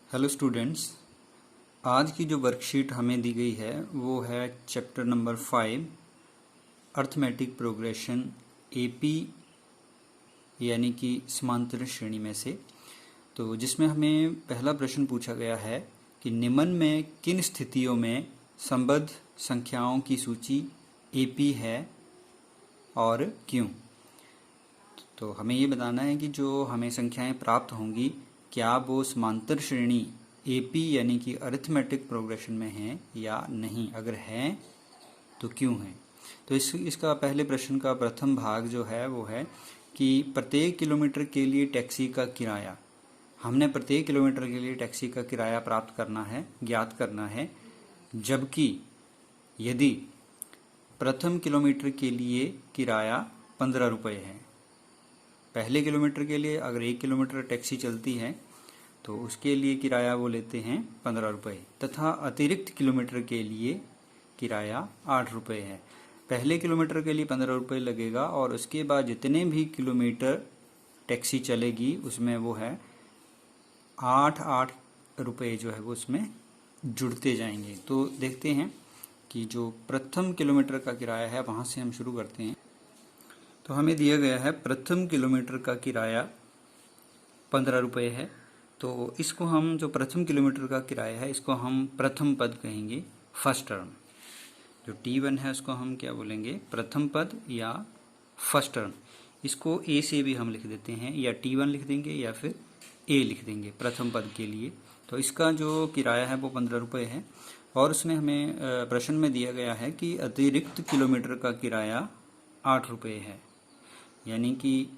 Hello students, आज की जो वर्कशीट हमें दी गई है वो है chapter number 5 arithmetic progression AP यानी कि समांतर श्रेणी में से। तो जिसमें हमें पहला प्रश्न पूछा गया है कि निम्न में किन स्थितियों में संबद्ध संख्याओं की सूची एपी है और क्यों। तो हमें ये बताना है कि जो हमें संख्याएं प्राप्त होंगी क्या वो समांतर श्रेणी एपी यानी कि अरिथमेटिक प्रोग्रेशन में हैं या नहीं, अगर हैं तो क्यों हैं। तो इसका पहले प्रश्न का प्रथम भाग जो है वो है कि प्रत्येक किलोमीटर के लिए टैक्सी का किराया, हमने प्रत्येक किलोमीटर के लिए टैक्सी का किराया प्राप्त करना है, ज्ञात करना है, जबकि यदि प्रथम किलोमीटर के लिए किराया 15 रुपये है। पहले किलोमीटर के लिए अगर 1 किलोमीटर टैक्सी चलती है तो उसके लिए किराया वो लेते हैं 15 रुपये, तथा अतिरिक्त किलोमीटर के लिए किराया 8 रुपये है। पहले किलोमीटर के लिए 15 रुपये लगेगा और उसके बाद जितने भी किलोमीटर टैक्सी चलेगी उसमें वो है 8 रुपये जो है वो उसमें जुड़ते जाएंगे। तो देखते हैं कि जो प्रथम किलोमीटर का किराया है वहाँ से हम शुरू करते हैं। तो हमें दिया गया है प्रथम किलोमीटर का किराया 15 रुपये है। तो इसको हम जो प्रथम किलोमीटर का किराया है इसको हम प्रथम पद कहेंगे, फर्स्ट टर्म। जो T1 है उसको हम क्या बोलेंगे, प्रथम पद या फर्स्ट टर्म। इसको ए से भी हम लिख देते हैं, या T1 लिख देंगे या फिर ए लिख देंगे प्रथम पद के लिए। तो इसका जो किराया है वो 15 रुपये है और उसमें हमें प्रश्न में दिया गया है कि अतिरिक्त किलोमीटर का किराया 8 रुपये है, यानी कि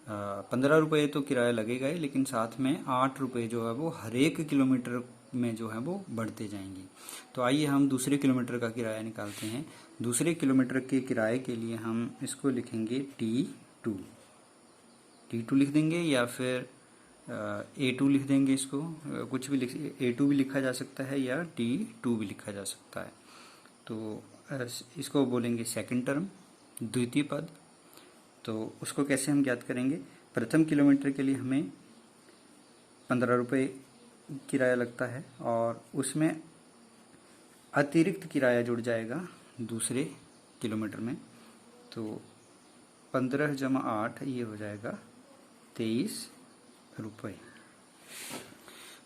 15 रुपये तो किराया लगेगा ही, लेकिन साथ में 8 रुपये जो है वो हर एक किलोमीटर में जो है वो बढ़ते जाएंगे। तो आइए हम दूसरे किलोमीटर का किराया निकालते हैं। दूसरे किलोमीटर के किराए के लिए हम इसको लिखेंगे T2 लिख देंगे या फिर A2 लिख देंगे। इसको कुछ भी A2 भी लिखा जा सकता है या T2 भी लिखा जा सकता है। तो इसको बोलेंगे सेकंड टर्म, द्वितीय पद। तो उसको कैसे हम ज्ञात करेंगे, प्रथम किलोमीटर के लिए हमें 15 रुपये किराया लगता है और उसमें अतिरिक्त किराया जुड़ जाएगा दूसरे किलोमीटर में। तो 15 + 8 ये हो जाएगा 23 रुपये।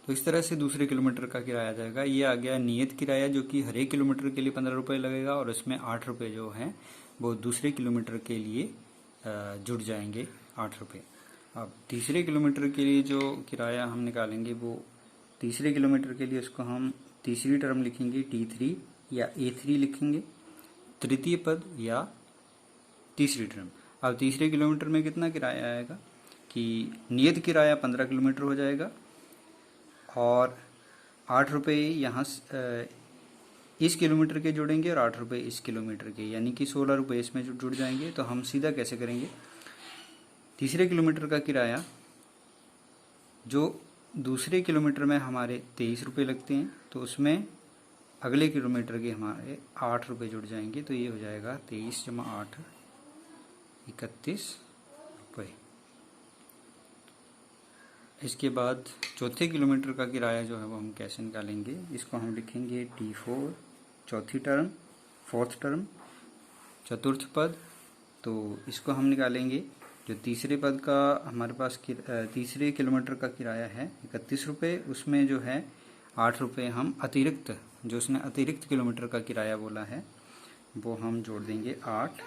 तो इस तरह से दूसरे किलोमीटर का किराया आ जाएगा। ये आ गया नियत किराया जो कि हर एक किलोमीटर के लिए 15 रुपये लगेगा और उसमें 8 रुपये जो हैं वो दूसरे किलोमीटर के लिए जुड़ जाएंगे, 8 रुपये। अब तीसरे किलोमीटर के लिए जो किराया हम निकालेंगे वो तीसरे किलोमीटर के लिए उसको हम तीसरी टर्म लिखेंगे T3 या A3 लिखेंगे, तृतीय पद या तीसरी टर्म। अब तीसरे किलोमीटर में कितना किराया आएगा कि नियत किराया 15 किलोमीटर हो जाएगा और 8 रुपये यहाँ इस किलोमीटर के जुड़ेंगे और 8 रुपये इस किलोमीटर के, यानी कि 16 रुपये इसमें जुड़ जाएंगे। तो हम सीधा कैसे करेंगे, तीसरे किलोमीटर का किराया जो दूसरे किलोमीटर में हमारे 23 रुपये लगते हैं तो उसमें अगले किलोमीटर के हमारे 8 रुपये जुड़ जाएंगे। तो ये हो जाएगा 23 + 8 31 रुपये। इसके बाद चौथे किलोमीटर का किराया जो है वो हम कैसे निकालेंगे, इसको हम लिखेंगे T4 चौथी टर्म, फोर्थ टर्म, चतुर्थ पद। तो इसको हम निकालेंगे, जो तीसरे पद का हमारे पास तीसरे किलोमीटर का किराया है 31 रुपये, उसमें जो है 8 रुपये हम अतिरिक्त, जो उसने अतिरिक्त किलोमीटर का किराया बोला है वो हम जोड़ देंगे 8।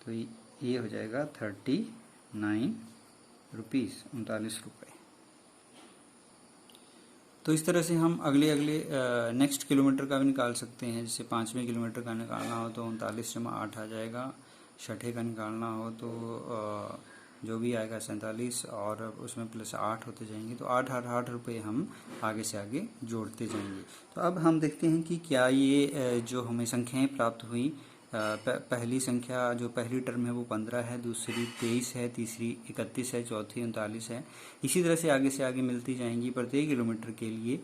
तो ये हो जाएगा 39 रुपीज़, 39 रुपये। तो इस तरह से हम अगले नेक्स्ट किलोमीटर का भी निकाल सकते हैं। जैसे 5वें किलोमीटर का निकालना हो तो 39 + 8 आ जाएगा, छठे का निकालना हो तो जो भी आएगा 47 और उसमें +8 होते जाएंगे। तो 8 रुपये हम आगे से आगे जोड़ते जाएंगे। तो अब हम देखते हैं कि क्या ये जो हमें संख्याएं प्राप्त हुई, पहली संख्या जो पहली टर्म है वो 15 है, दूसरी 23 है, तीसरी 31 है, चौथी 39 है। इसी तरह से आगे मिलती जाएंगी प्रत्येक किलोमीटर के लिए।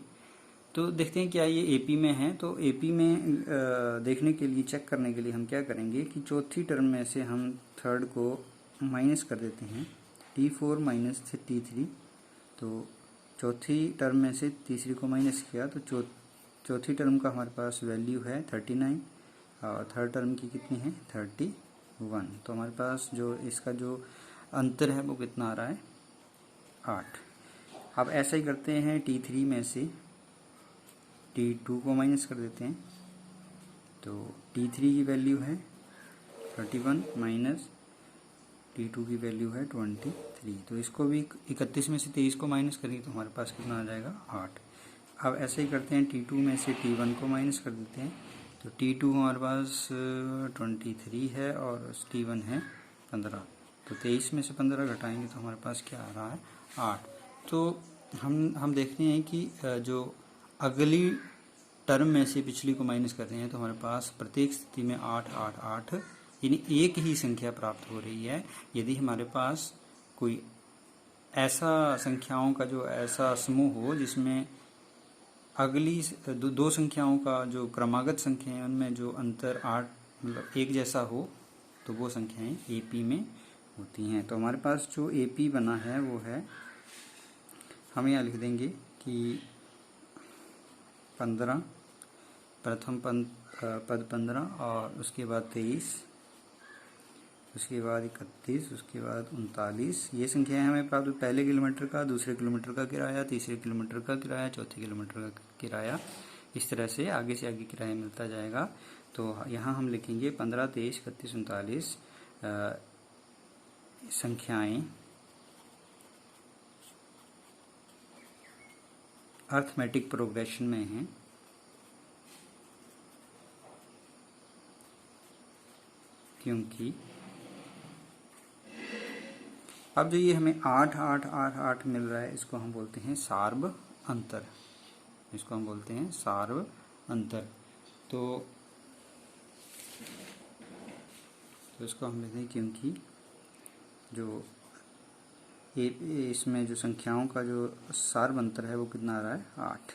तो देखते हैं क्या ये एपी में है। तो एपी में देखने के लिए, चेक करने के लिए हम क्या करेंगे कि चौथी टर्म में से हम थर्ड को माइनस कर देते हैं, T4 - T3। तो चौथी टर्म में से तीसरी को माइनस किया तो चौथी टर्म का हमारे पास वैल्यू है 39 और थर्ड टर्म की कितनी है 31। तो हमारे पास जो इसका जो अंतर है वो कितना आ रहा है 8। अब ऐसा ही करते हैं T3 में से T2 को माइनस कर देते हैं। तो T3 की वैल्यू है 31 माइनस T2 की वैल्यू है 23। तो इसको भी 31 में से 23 को माइनस करेंगे तो हमारे पास कितना आ जाएगा 8। अब ऐसे ही करते हैं T2 में से T1 को माइनस कर देते हैं। तो T2 हमारे पास 23 है और T1 है 15। तो 23 में से 15 घटाएंगे तो हमारे पास क्या आ रहा है 8। तो हम देखते हैं कि जो अगली टर्म में से पिछली को माइनस कर रहे हैं तो हमारे पास प्रत्येक स्थिति में 8 8 8 यानी एक ही संख्या प्राप्त हो रही है। यदि हमारे पास कोई ऐसा संख्याओं का जो ऐसा समूह हो जिसमें अगली दो संख्याओं का जो क्रमागत संख्या है उनमें जो अंतर 8 मतलब एक जैसा हो तो वो संख्याएं AP में होती हैं। तो हमारे पास जो AP बना है वो है, हम यहाँ लिख देंगे कि 15 प्रथम पद 15 और उसके बाद 23, उसके बाद 31, उसके बाद 39। ये संख्याएं हमें प्राप्त पहले किलोमीटर का, दूसरे किलोमीटर का किराया, तीसरे किलोमीटर का किराया, चौथे किलोमीटर का किराया, इस तरह से आगे किराया मिलता जाएगा। तो यहाँ हम लिखेंगे 15, 23, 31, 39 संख्याएं अर्थमेटिक प्रोग्रेशन में हैं क्योंकि अब जो ये हमें 8 8 8 8 मिल रहा है इसको हम बोलते हैं सार्व अंतर, इसको हम बोलते हैं सार्व अंतर। तो इसको हम लेते हैं क्योंकि जो इसमें जो संख्याओं का जो सार्व अंतर है वो कितना आ रहा है 8।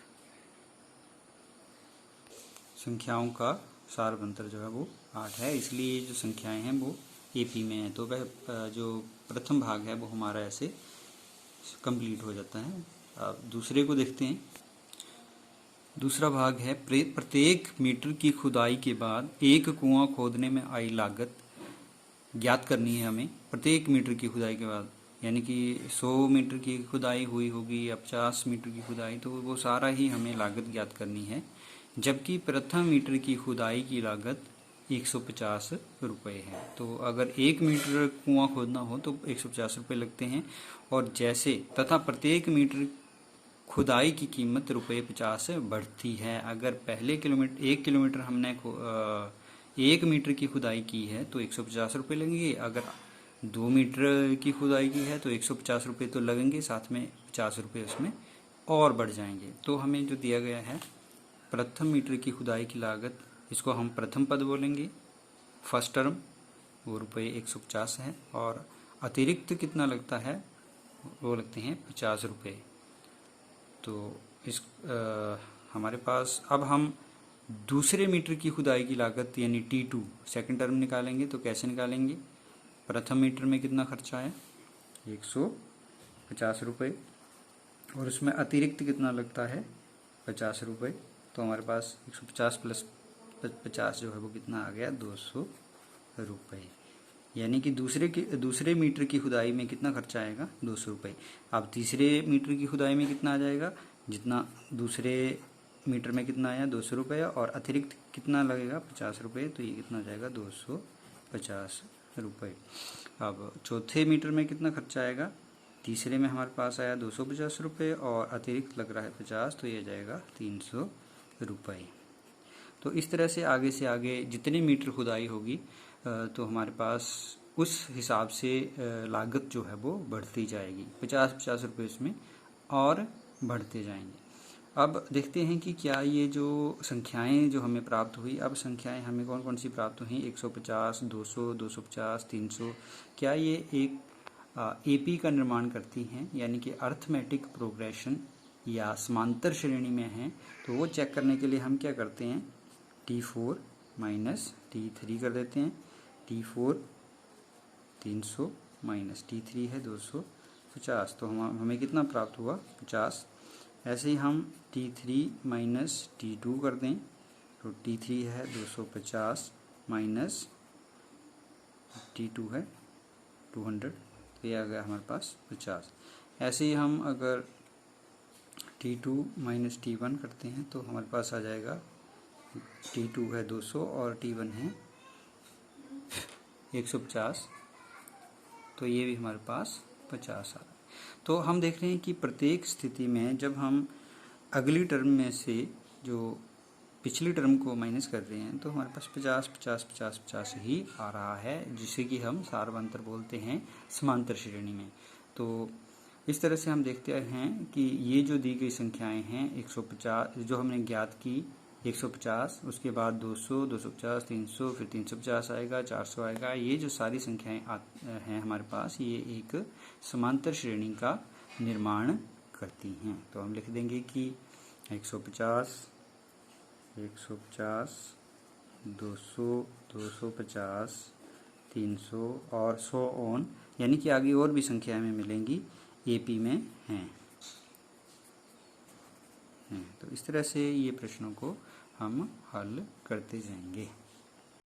संख्याओं का सार्व अंतर जो है वो 8 है, इसलिए जो संख्याएं हैं वो AP में है। तो वह जो प्रथम भाग है वो हमारा ऐसे कंप्लीट हो जाता है। अब दूसरे को देखते हैं। दूसरा भाग है प्रत्येक मीटर की खुदाई के बाद एक कुआं खोदने में आई लागत ज्ञात करनी है हमें। प्रत्येक मीटर की खुदाई के बाद यानी कि 100 मीटर की खुदाई हुई होगी या 50 मीटर की खुदाई, तो वो सारा ही हमें लागत ज्ञात करनी है। जबकि प्रथम मीटर की खुदाई की लागत 150 रुपये है। तो अगर 1 मीटर कुआं खोदना हो तो 150 रुपये लगते हैं। और जैसे तथा प्रत्येक मीटर खुदाई की कीमत ₹50 बढ़ती है। अगर पहले 1 किलोमीटर हमने 1 मीटर की खुदाई की है तो 150 रुपये लगेंगे। अगर 2 मीटर की खुदाई की है तो 150 रुपये तो लगेंगे, साथ में 50 रुपये उसमें और बढ़ जाएंगे। तो हमें जो दिया गया है प्रथम मीटर की खुदाई की लागत, इसको हम प्रथम पद बोलेंगे, फर्स्ट टर्म, वो ₹150 है। और अतिरिक्त कितना लगता है वो लगते हैं 50 रुपये। तो इस हमारे पास अब हम दूसरे मीटर की खुदाई की लागत यानी T2 सेकंड टर्म निकालेंगे। तो कैसे निकालेंगे, प्रथम मीटर में कितना खर्चा है 150 रुपये और उसमें अतिरिक्त कितना लगता है 50 रुपये। तो हमारे पास 150 प्लस 50 जो है वो कितना आ गया 200 रुपये। यानी कि दूसरे मीटर की खुदाई में कितना खर्चा आएगा 200 रुपये। अब तीसरे मीटर की खुदाई में कितना आ जाएगा, जितना दूसरे मीटर में कितना आया 200 रुपये और अतिरिक्त कितना लगेगा 50 रुपये, तो ये कितना आ जाएगा 250 रुपये। अब चौथे मीटर में कितना खर्चा आएगा, तीसरे में हमारे पास आया 250 रुपये और अतिरिक्त लग रहा है 50, तो ये जाएगा 300 रुपये। तो इस तरह से आगे जितनी मीटर खुदाई होगी तो हमारे पास उस हिसाब से लागत जो है वो बढ़ती जाएगी, 50 रुपये इसमें और बढ़ते जाएंगे। अब देखते हैं कि क्या ये जो संख्याएं जो हमें प्राप्त हुई, अब संख्याएं हमें कौन कौन सी प्राप्त हुई 150, 200, 250, 300, क्या ये एक AP का निर्माण करती हैं यानी कि अर्थमेटिक प्रोग्रेशन या समांतर श्रेणी में हैं। तो वो चेक करने के लिए हम क्या करते हैं T4 माइनस T3 कर देते हैं। T4 300 माइनस T3 है 250, तो हमें कितना प्राप्त हुआ 50। ऐसे ही हम T3 माइनस T2 कर दें तो T3 है 250 माइनस T2 है 200, तो ये आ गया हमारे पास 50। ऐसे ही हम अगर T2 माइनस T1 करते हैं तो हमारे पास आ जाएगा T2 है 200 और T1 है 150, तो ये भी हमारे पास 50 आ रहा है। तो हम देख रहे हैं कि प्रत्येक स्थिति में जब हम अगली टर्म में से जो पिछली टर्म को माइनस कर रहे हैं तो हमारे पास 50 50 50 50 ही आ रहा है, जिसे कि हम सार्वंतर बोलते हैं समांतर श्रेणी में। तो इस तरह से हम देखते हैं कि ये जो दी गई संख्याएं हैं 150 जो हमने ज्ञात की 150, उसके बाद 200, 250, 300, फिर 350 आएगा, 400 आएगा, ये जो सारी संख्याएं हैं हमारे पास, ये एक समांतर श्रेणी का निर्माण करती हैं। तो हम लिख देंगे कि 150, 150, 200, 250, 300 और 100 ऑन, यानी कि आगे और भी संख्या में मिलेंगी एपी में हैं। तो इस तरह से ये प्रश्नों को हम हल करते जाएंगे।